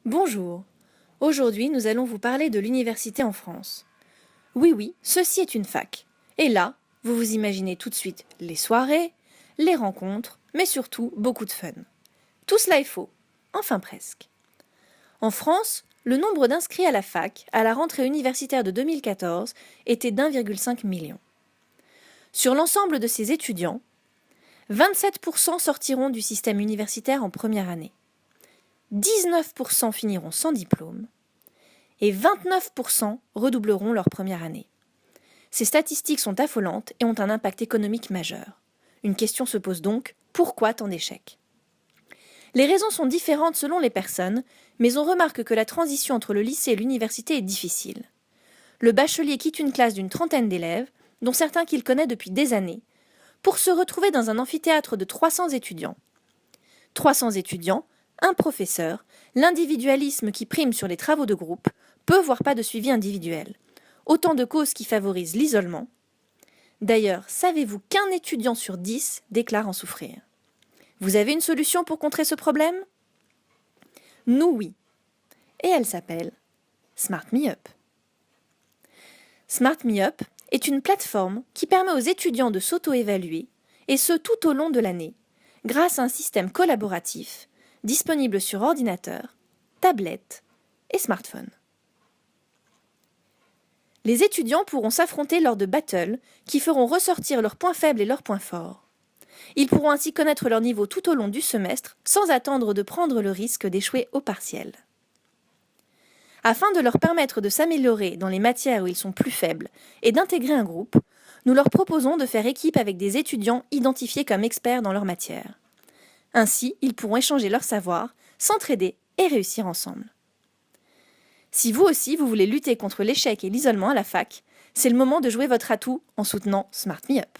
Bonjour. Aujourd'hui, nous allons vous parler de l'université en France. Oui, ceci est une fac. Et là, vous vous imaginez tout de suite les soirées, les rencontres, mais surtout beaucoup de fun. Tout cela est faux. Enfin presque. En France, le nombre d'inscrits à la fac à la rentrée universitaire de 2014 était d'1,5 million. Sur l'ensemble de ces étudiants, 27% sortiront du système universitaire en première année. 19% finiront sans diplôme et 29% redoubleront leur première année. Ces statistiques sont affolantes et ont un impact économique majeur. Une question se pose donc, pourquoi tant d'échecs ? Les raisons sont différentes selon les personnes, mais on remarque que la transition entre le lycée et l'université est difficile. Le bachelier quitte une classe d'une trentaine d'élèves, dont certains qu'il connaît depuis des années, pour se retrouver dans un amphithéâtre de 300 étudiants. 300 étudiants, un professeur, l'individualisme qui prime sur les travaux de groupe, peu voire pas de suivi individuel. Autant de causes qui favorisent l'isolement. D'ailleurs, savez-vous qu'un étudiant sur 10 déclare en souffrir ? Vous avez une solution pour contrer ce problème ? Nous, oui. Et elle s'appelle Smart Me Up. Smart Me Up est une plateforme qui permet aux étudiants de s'auto-évaluer, et ce tout au long de l'année, grâce à un système collaboratif disponible sur ordinateur, tablette et smartphone. Les étudiants pourront s'affronter lors de battles qui feront ressortir leurs points faibles et leurs points forts. Ils pourront ainsi connaître leur niveau tout au long du semestre sans attendre de prendre le risque d'échouer au partiel. Afin de leur permettre de s'améliorer dans les matières où ils sont plus faibles et d'intégrer un groupe, nous leur proposons de faire équipe avec des étudiants identifiés comme experts dans leur matière. Ainsi, ils pourront échanger leur savoir, s'entraider et réussir ensemble. Si vous aussi, vous voulez lutter contre l'échec et l'isolement à la fac, c'est le moment de jouer votre atout en soutenant Smart Me Up.